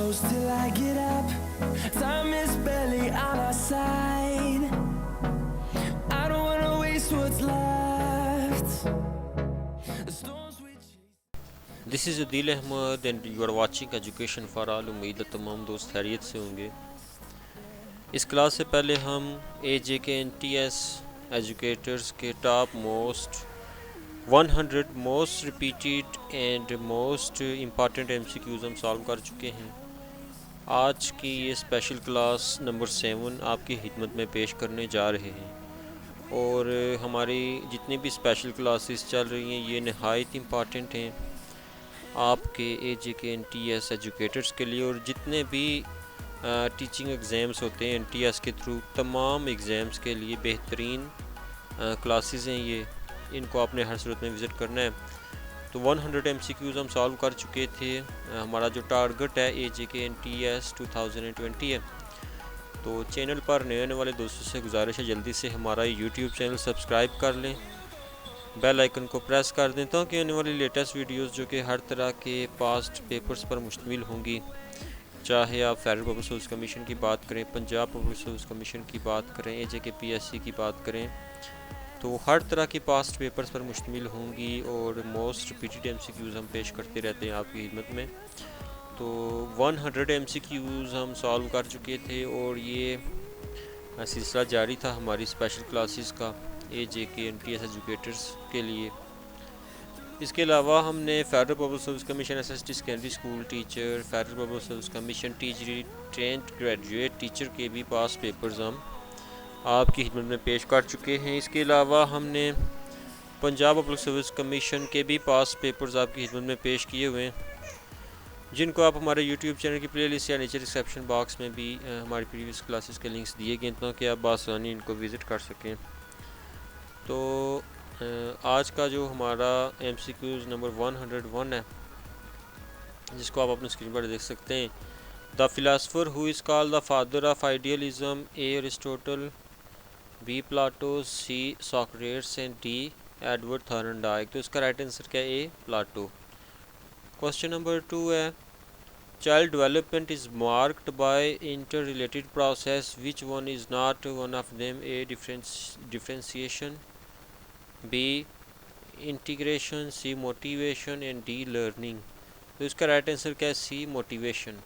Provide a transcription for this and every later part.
close till I get up. Time is barely on our side. I don't wanna waste what's left. The storms we chase. This is Adeel Ahmed and you are watching education for all. उम्मीद है तमाम दोस्त खैरियत से होंगे। इस class से पहले हम AJKNTS एजुकेटर्स के top most 100 most repeated and most important MCQs हम सॉल्व कर चुके हैं। आज की ये स्पेशल क्लास नंबर 7 आपकी खिदमत में पेश करने जा रहे हैं। और हमारी जितनी भी स्पेशल क्लासेस चल रही हैं ये नहायत इम्पॉर्टेंट हैं आपके AJKNTS एजुकेटर्स के लिए। और जितने भी टीचिंग एग्ज़ाम्स होते हैं NTS के थ्रू, तमाम एग्ज़ाम्स के लिए बेहतरीन क्लासेस हैं ये। इनको आपने हर सूरत में विज़िट करना है। तो 100 MCQs हम सॉल्व कर चुके थे। हमारा जो टारगेट है AJKNTS 2020 है। तो चैनल पर नए आने वाले दोस्तों से गुजारिश है जल्दी से हमारा यूट्यूब चैनल सब्सक्राइब कर लें, बेल आइकन को प्रेस कर दें ताकि आने वाली लेटेस्ट वीडियोस जो कि हर तरह के पास्ट पेपर्स पर मुश्तमिल होंगी, चाहे आप फेडरल पब्लिक सर्विस कमीशन की बात करें, पंजाब पब्लिक सर्विस कमीशन की बात करें, AJKPSC की बात करें, तो हर तरह की पास्ट पेपर्स पर मुश्तमिल होंगी। और मोस्ट रिपीटेड MCQs हम पेश करते रहते हैं आपकी खिदमत में। तो 100 MCQs हम सॉल्व कर चुके थे और ये सिलसिला जारी था हमारी स्पेशल क्लासेस का AJKNTS एजुकेटर्स के लिए। इसके अलावा हमने federal public service commission SST secondary school teacher, federal public service commission teacher trained graduate teacher के भी पास पेपर्स हम आपकी खिदमत में पेश कर चुके हैं। इसके अलावा हमने पंजाब पब्लिक सर्विस कमीशन के भी पास पेपर्स आपकी खिदमत में पेश किए हुए हैं, जिनको आप हमारे यूट्यूब चैनल की प्लेलिस्ट या नीचे डिस्क्रिप्शन बॉक्स में भी हमारी प्रीवियस क्लासेस के लिंक्स दिए गए ताकि आप आसानी इनको विज़िट कर सकें। तो आज का जो हमारा MCQs नंबर 101 है, जिसको आप अपने स्क्रीन पर देख सकते हैं। The philosopher who is called the father of idealism, A Aristotle, B Plato, C Socrates and D Edward Thorndike. तो इसका राइट आंसर क्या है? A Plato. क्वेश्चन नंबर 2 है, child development is marked by inter related process, which one is not one of them? A differentiation, B integration, C motivation and D learning. तो इसका right answer क्या है? C motivation.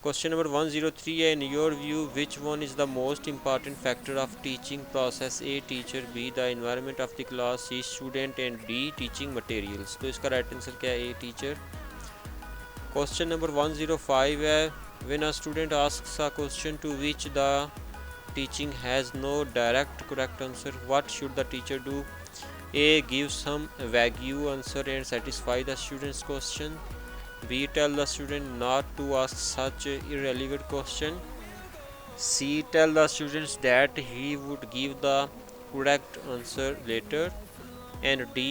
Question number 103 है, in your view which one is the most important factor of teaching process? A teacher, B the environment of the class, C student and D teaching materials. तो इसका right answer क्या है? A teacher. Question number 105 है, when a student asks a question to which the teaching has no direct correct answer, what should the teacher do? A give some vague answer and satisfy the student's question, B tell the student not to ask such irrelevant question, C tell the students that he would give the correct answer later, and D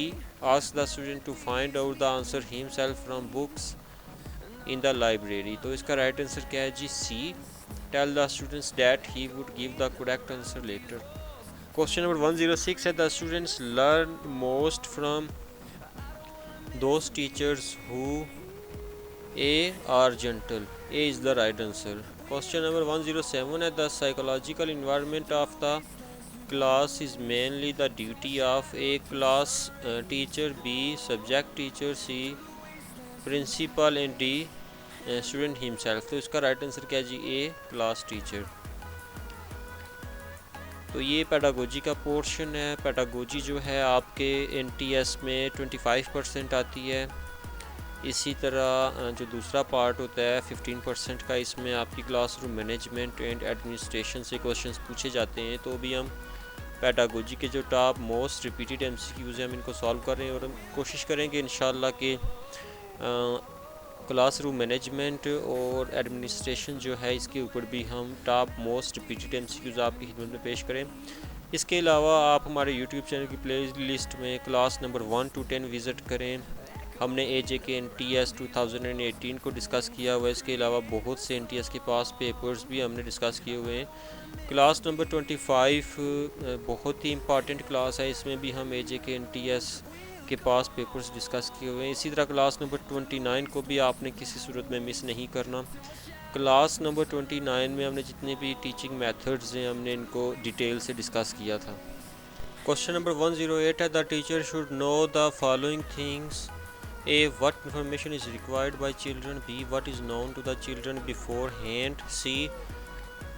ask the student to find out the answer himself from books in the library। तो इसका right answer क्या है जी? C tell the students that he would give the correct answer later। Question number 106 है, the students learn most from those teachers who A are gentle. A is the right answer. Question number 107 है, the psychological environment of the class is mainly the duty of A class teacher, B subject teacher, C principal and D student himself. तो इसका right answer क्या है जी? A class teacher. तो ये pedagogy का portion है। Pedagogy जो है आपके NTS में 25% आती है। इसी तरह जो दूसरा पार्ट होता है 15% का, इसमें आपकी क्लासरूम मैनेजमेंट एंड एडमिनिस्ट्रेशन से क्वेश्चंस पूछे जाते हैं। तो भी हम पेडागोजी के जो टॉप मोस्ट रिपीटेड MCQs हैं हम इनको सॉल्व कर रहे हैं और हम कोशिश करेंगे इंशाल्लाह कि क्लासरूम मैनेजमेंट और एडमिनिस्ट्रेशन जो है इसके ऊपर भी हम टॉप मोस्ट रिपीटेड MCQs आपकी खिदमत में पेश करें। इसके अलावा आप हमारे यूट्यूब चैनल की प्ले लिस्ट में क्लास नंबर 1 to 10 विज़िट करें। हमने AJKNTS 2018 को डिस्कस किया हुआ है। इसके अलावा बहुत से NTS के पास पेपर्स भी हमने डिस्कस किए हुए हैं। क्लास नंबर 25 बहुत ही इम्पॉर्टेंट क्लास है। इसमें भी हम AJKNTS के पास पेपर्स डिस्कस किए हुए हैं। इसी तरह क्लास नंबर 29 को भी आपने किसी सूरत में मिस नहीं करना। क्लास नंबर 29 में हमने जितने भी टीचिंग मेथड्स हैं हमने इनको डिटेल से डिस्कस किया था। क्वेश्चन नंबर 108 है the teacher should know the following things. A. What information is required by children? B. What is known to the children beforehand? C.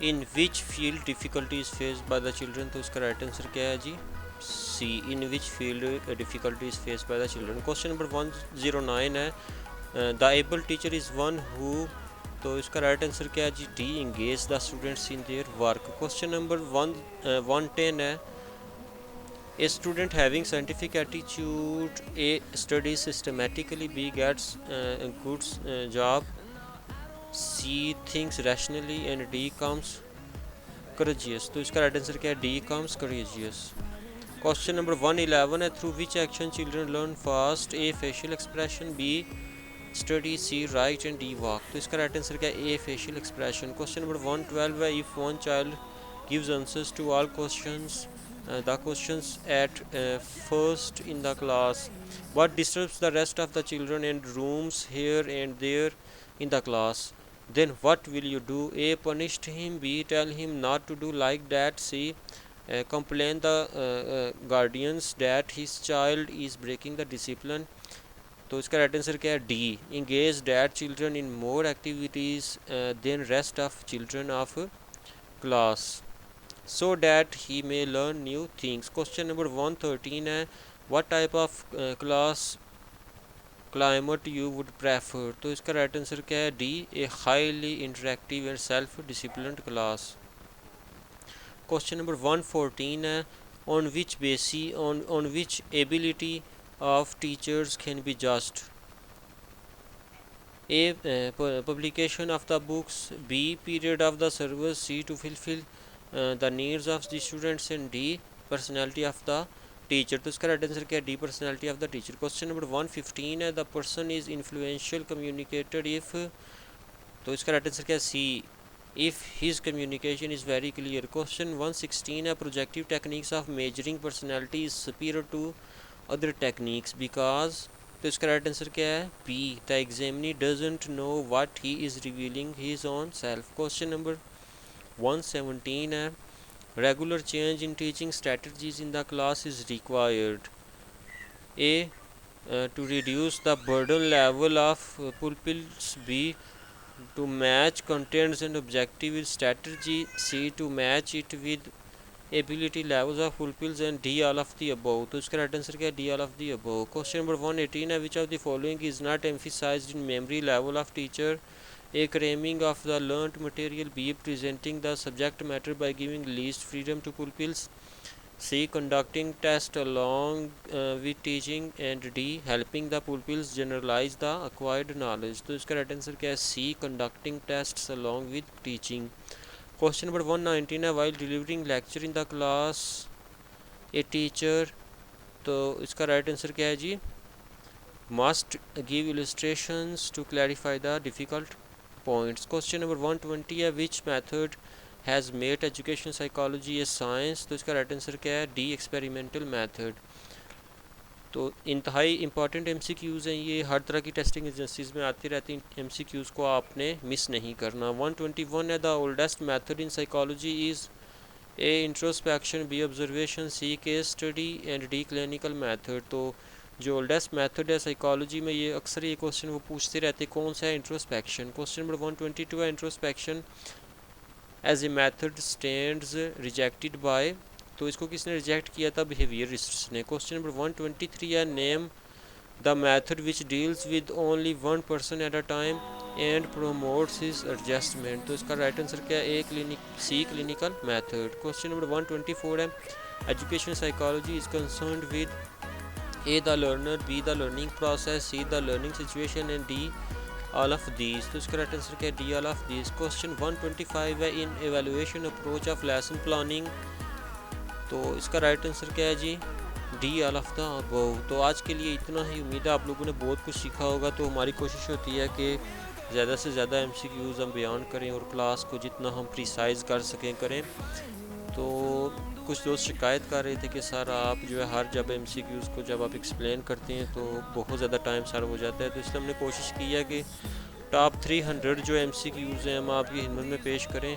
In which field difficulty is faced by the children? तो इसका right answer क्या है जी? C. In which field difficulty is faced by the children? Question number 109 है the able teacher is one who, तो इसका right answer क्या है जी? D. Engage the students in their work. Question number 110 है a student having scientific attitude, A. studies systematically, B. gets a good job, C. thinks rationally and D. comes courageous. तो इसका right answer क्या है? D. comes courageous. Question number 111 है through which action children learn fast? A. facial expression, B. study, C. write and D. walk. तो इसका right answer क्या है? A. facial expression. Question number 112 है if one child gives answers to all questions the questions at first in the class, what disturbs the rest of the children and roams here and there in the class, then what will you do? A. punish him, B. tell him not to do like that, C. complain the guardians that his child is breaking the discipline. तो इसका right answer क्या है? D. engage that children in more activities than rest of children of class so that he may learn new things. Question number 113 है what type of class climate you would prefer? तो इसका right answer क्या है? D. a highly interactive and self disciplined class. Question number 114 है on which basis on which ability of teachers can be judged? A. publication of the books, B. period of the service, C. to fulfill the needs of the students and D. personality of the teacher. तो इसका right answer क्या है? D. personality of the teacher. Question number 115 है the person is influential communicator if, तो इसका right answer क्या है? C. if his communication is very clear. Question 116 है projective techniques of measuring personality is superior to other techniques because, तो इसका right answer क्या है? B. the examinee doesn't know what he is revealing his own self. Question number 117 है regular change in teaching strategies in the class is required. A. to reduce the burden level of pupils, B. to match contents and objective with strategy, C. to match it with ability levels of pupils and D. all of the above. तो इसका right answer क्या है? D. all of the above. Question number 118 है which of the following is not emphasized in memory level of teacher? A. cramming of the learnt material, B. presenting the subject matter by giving least freedom to pupils, C. conducting tests along with teaching and D. helping the pupils generalize the acquired knowledge. तो इसका right answer क्या है? C. conducting tests along with teaching. Question number 119 है while delivering lecture in the class a teacher, तो इसका right answer क्या है जी? must give illustrations to clarify the difficult points. Question number 120 है which method has made education psychology a science? तो इसका right answer क्या है? D. experimental method. तो इंतहाई इंपॉर्टेंट MCQs हैं ये, हर तरह की टेस्टिंग एजेंसीज में आती रहती हैं, MCQs को आपने मिस नहीं करना। 121 है the oldest method in psychology is A. Introspection, B. Observation, C. Case study and D. Clinical method. तो जो ओल्डेस्ट मेथड है साइकोलॉजी में, ये अक्सर ये क्वेश्चन वो पूछते रहते कौन सा है? इंट्रोस्पेक्शन। क्वेश्चन नंबर 122 है introspection as a method stands rejected by, तो इसको किसने रिजेक्ट किया था? बिहेवियरिस्ट्स ने। क्वेश्चन नंबर 123 है name the method which deals with only one person at a time and promotes his adjustment, तो इसका राइट आंसर क्या है? C. Clinical method. Question number 124 है education psychology is concerned with A. the learner, B. the learning process, C. the learning situation and D. all of these. तो इसका right answer क्या है? D. all of these. Question 125 है in evaluation approach of lesson planning, तो इसका right answer क्या है जी? D. all of the above. तो आज के लिए इतना ही, उम्मीद है आप लोगों ने बहुत कुछ सीखा होगा। तो हमारी कोशिश होती है कि ज़्यादा से ज़्यादा MCQs हम बयान करें और क्लास को जितना हम प्रिसाइज कर सकें करें। तो कुछ दोस्त शिकायत कर रहे थे कि सर आप जो है हर जब MCQs को जब आप एक्सप्लेन करते हैं तो बहुत ज़्यादा टाइम सर्व हो जाता है, तो इसलिए हमने कोशिश की है कि टॉप 300 जो MCQs हैं हम आपकी खिदमत में पेश करें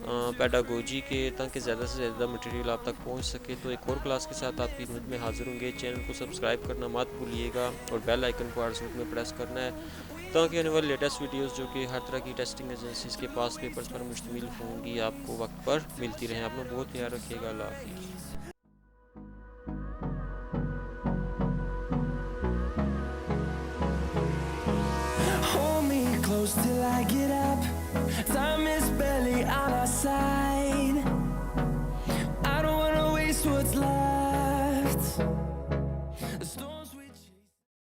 पेडागोजी के, ताकि ज़्यादा से ज़्यादा मटेरियल आप तक पहुंच सके। तो एक और क्लास के साथ आपकी खिदमत में हाज़िर होंगे। चैनल को सब्सक्राइब करना मत भूलिएगा और बेल आइकन को हर सूरत में प्रेस करना है ताकि आने वाली लेटेस्ट वीडियोस जो कि हर तरह की टेस्टिंग एजेंसीज़ के पास पेपर्स पर मुश्तमिल होंगी आपको वक्त पर मिलती रहें। आप लोग बहुत ख्याल रखिएगा। अल्लाह हाफ़िज़।